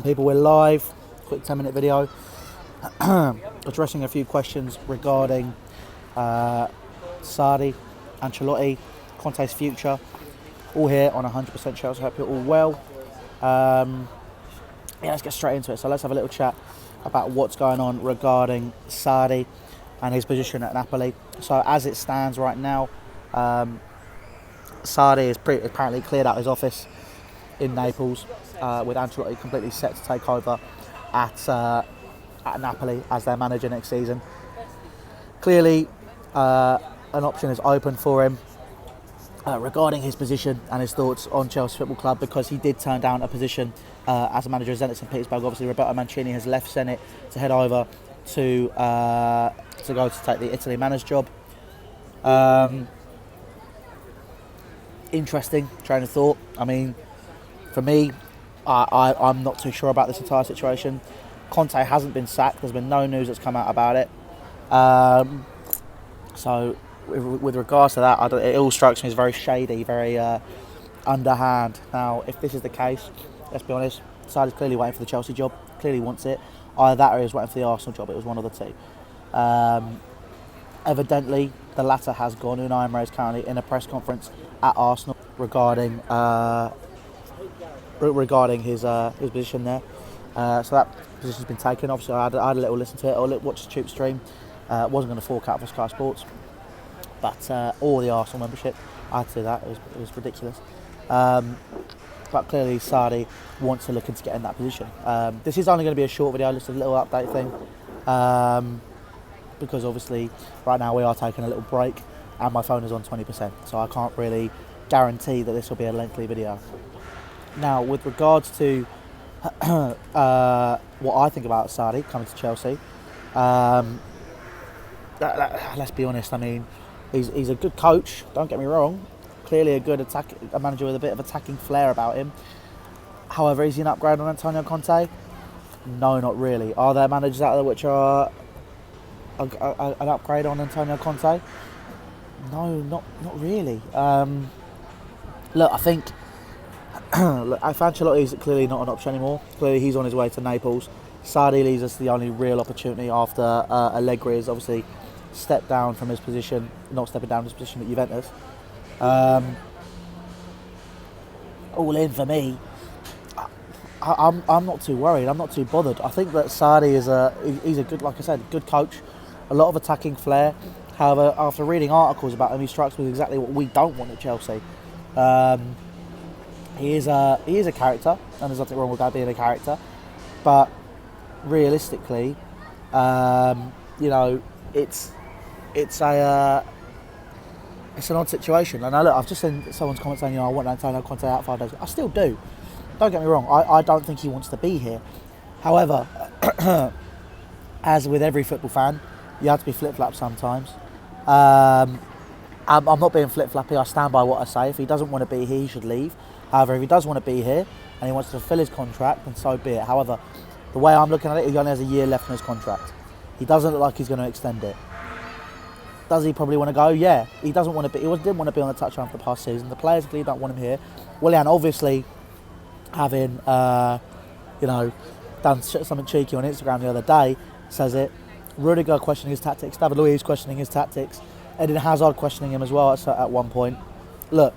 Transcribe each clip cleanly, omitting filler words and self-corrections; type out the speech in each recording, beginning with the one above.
People, we're live. Quick 10-minute video addressing a few questions regarding Sarri, Ancelotti, Conte's future. All here on 100% Chelsea. Hope you're all well. Let's get straight into it. So let's have a little chat about what's going on regarding Sarri and his position at Napoli. So as it stands right now, Sarri has apparently cleared out his office in Naples, with Ancelotti completely set to take over at Napoli as their manager next season. Clearly, an option is open for him regarding his position and his thoughts on Chelsea Football Club, because he did turn down a position as a manager of Zenit St Petersburg. Obviously, Roberto Mancini has left Zenit to head over to go to take the Italy manager's job. Interesting train of thought. I mean, for me, I'm not too sure about this entire situation. Conte hasn't been sacked. There's been no news that's come out about it. So, with regards to that, it all strikes me as very shady, very underhand. Now, if this is the case, let's be honest, Sarri's clearly waiting for the Chelsea job. Clearly wants it. Either that or he was waiting for the Arsenal job. It was one of the two. Evidently, the latter has gone. Unai Emery is currently in a press conference at Arsenal regarding his position there. So that position's been taken. Obviously, I had a little listen to it, or watch the tube stream. Wasn't going to fork out for Sky Sports, but or the Arsenal membership. I had to do that. It was ridiculous. But clearly, Sarri wants to look into getting that position. This is only going to be a short video, just a little update thing, because obviously right now we are taking a little break, and my phone is on 20%, so I can't really guarantee that this will be a lengthy video. Now, with regards to what I think about Sarri coming to Chelsea, let's be honest. I mean, he's a good coach. Don't get me wrong. Clearly a good a manager with a bit of attacking flair about him. However, is he an upgrade on Antonio Conte? No, not really. Are there managers out there which are an upgrade on Antonio Conte? No, not really. Look, I think if Ancelotti is clearly not an option anymore. Clearly he's on his way to Naples. Sarri leaves us the only real opportunity after Allegri has obviously stepped down from his position, not stepping down from his position at Juventus. All in for me. I'm not too worried. I'm not too bothered. I think that Sarri he's a good, like I said, good coach. A lot of attacking flair. However, after reading articles about him, he strikes me as exactly what we don't want at Chelsea. He is a character, and there's nothing wrong with that being a character. But realistically, it's an odd situation. And look, I've just seen someone's comment saying, I want Antonio Conte out 5 days. I still do. Don't get me wrong. I don't think he wants to be here. However, as with every football fan, you have to be flip-flap sometimes. I'm not being flip-flappy. I stand by what I say. If he doesn't want to be here, he should leave. However, if he does want to be here and he wants to fulfill his contract, then so be it. However, the way I'm looking at it, he only has a year left on his contract. He doesn't look like he's going to extend it. Does he probably want to go? Yeah. He doesn't want to be. He didn't want to be on the touchline for the past season. The players clearly don't want him here. Willian, obviously, having done something cheeky on Instagram the other day, says it. Rudiger questioning his tactics. David Luiz questioning his tactics. Eden Hazard questioning him as well at one point. Look,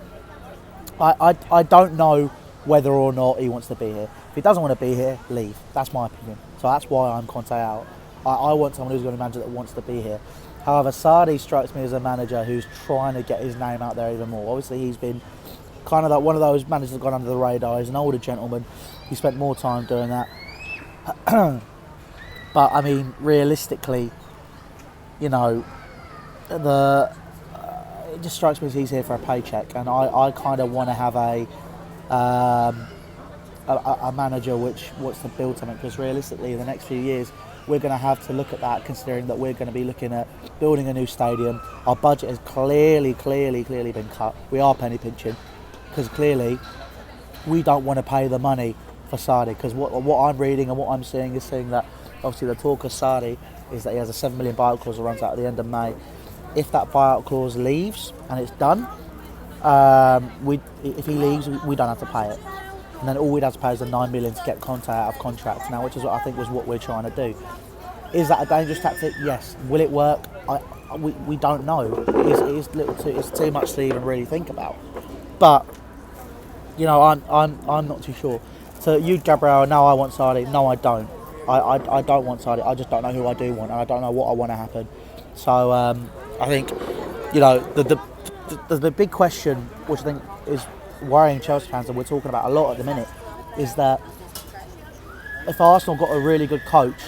I don't know whether or not he wants to be here. If he doesn't want to be here, leave. That's my opinion. So that's why I'm Conte out. I want someone who's going to be a manager that wants to be here. However, Sarri strikes me as a manager who's trying to get his name out there even more. Obviously, he's been kind of like one of those managers that gone under the radar. He's an older gentleman. He spent more time doing that. But I mean, realistically, it just strikes me as he's here for a paycheck, and I kind of want to have a manager which wants to build something, because realistically, in the next few years, we're going to have to look at that, considering that we're going to be looking at building a new stadium. Our budget has clearly been cut. We are penny pinching, because clearly we don't want to pay the money for Sarri, because what I'm reading and what I'm seeing is saying that obviously the talk of Sarri is that he has a 7 million buyout clause that runs out at the end of May. If that buyout clause leaves and it's done, if he leaves, we don't have to pay it. and then all we'd have to pay is the 9 million to get Conte out of contract now, which is what I think was what we're trying to do. Is that a dangerous tactic? Yes. Will it work? We don't know. It's too much to even really think about. But I'm not too sure. So you, Gabriel, no, I want Sarri. No, I don't. I don't want Sarri. I just don't know who I do want, and I don't know what I want to happen. So I think the big question, which I think is worrying Chelsea fans, and we're talking about a lot at the minute, is that if Arsenal got a really good coach,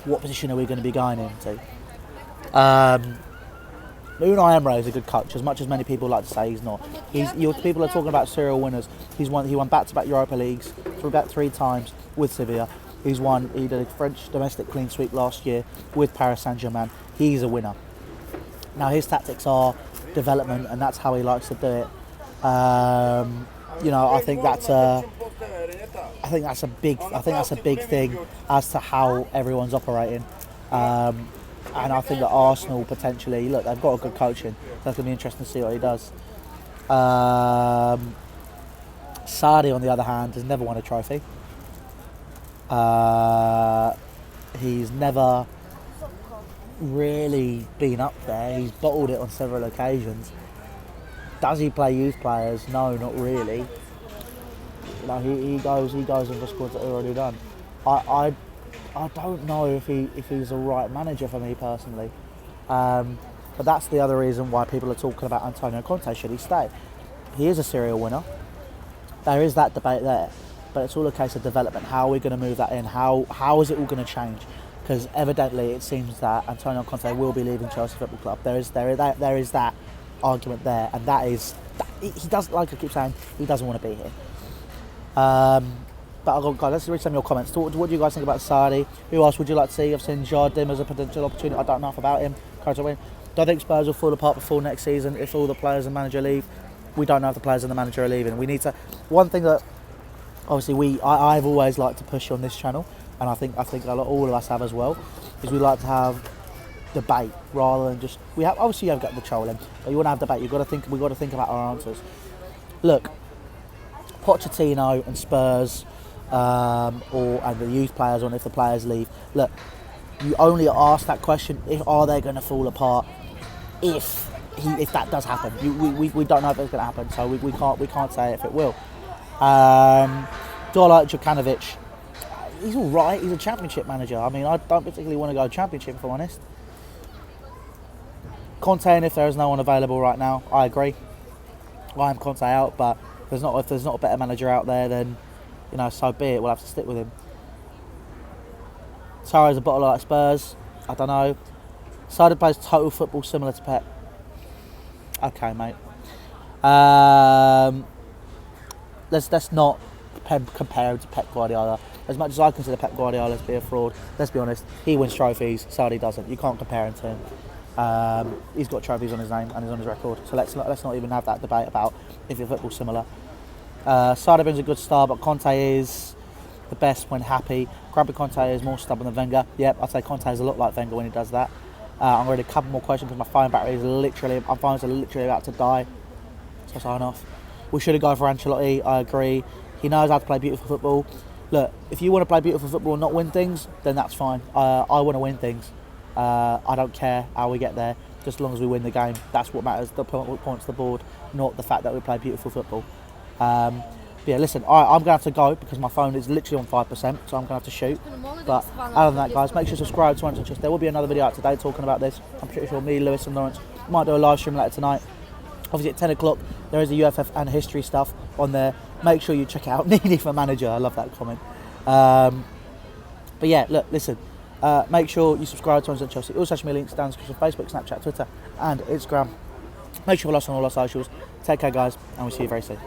what position are we going to be going into? Unai Emery is a good coach, as much as many people like to say he's not. People are talking about serial winners. He won back-to-back Europa Leagues for about 3 times with Sevilla. He did a French domestic clean sweep last year with Paris Saint-Germain. He's a winner. Now his tactics are development, and that's how he likes to do it. I think that's a big thing as to how everyone's operating. And I think that Arsenal potentially, look, they've got a good coaching. So it's going to be interesting to see what he does. Sarri, on the other hand, has never won a trophy. He's never really been up there. He's bottled it on several occasions. Does he play youth players? No, not really. He goes in for squads that are already done. I don't know if he's the right manager for me personally. But that's the other reason why people are talking about Antonio Conte. Should he stay? He is a serial winner. There is that debate there. But it's all a case of development. How are we going to move that in? How is it all going to change? Because evidently it seems that Antonio Conte will be leaving Chelsea Football Club. There is that argument there, and that is he does, like I keep saying, he doesn't want to be here. But guys, let's read some of your comments. What do you guys think about Sarri? Who else would you like to see? I've seen Jardim as a potential opportunity. I don't know enough about him. Coach, win. Do I think Spurs will fall apart before next season if all the players and manager leave? We don't know if the players and the manager are leaving. We need to. One thing that obviously I've always liked to push on this channel, and I think all of us have as well, is we like to have debate rather than just obviously you've got the trolling, but you want to have debate. We've got to think about our answers. Look, Pochettino and Spurs, and the youth players, or if the players leave. Look, you only ask that question if are they going to fall apart if that does happen. We don't know if it's going to happen, so we can't say if it will. Do I like Djukanovic? He's all right. He's a championship manager. I mean, I don't particularly want to go championship, if I'm honest. Conte, and if there is no one available right now, I agree. I am Conte out, but if there's not a better manager out there, then so be it. We'll have to stick with him. Sarri's a bottle like Spurs. I don't know. Sarri plays total football similar to Pep. Okay, mate. Let's not compare him to Pep Guardiola. As much as I consider Pep Guardiola to be a fraud, let's be honest, he wins trophies, Sarri doesn't. You can't compare him to him. He's got trophies on his name and he's on his record. So let's not even have that debate about if your football's similar. Sarri brings a good start, but Conte is the best when happy. Grabby Conte is more stubborn than Wenger. Yep, I'd say Conte is a lot like Wenger when he does that. I'm going to read a couple more questions because my phone battery is my phone's literally about to die. So sign off. We should have gone for Ancelotti. I agree. He knows how to play beautiful football. Look, if you want to play beautiful football and not win things, then that's fine. I want to win things. I don't care how we get there, just as long as we win the game. That's what matters. The points to the board, not the fact that we play beautiful football. Yeah, listen, I'm going to have to go because my phone is literally on 5%, so I'm going to have to shoot. But other than that, guys, make sure to subscribe to Ancelotti. There will be another video out today talking about this. I'm pretty sure me, Lewis and Lawrence might do a live stream later tonight. Obviously at 10 o'clock, there is a UFF and history stuff on there. Make sure you check it out. Needy for manager. I love that comment. But yeah, look, listen. Make sure you subscribe to Ancelotti Chelsea. All social media links down in the description: Facebook, Snapchat, Twitter, and Instagram. Make sure you follow us on all our socials. Take care, guys, and we'll see you very soon.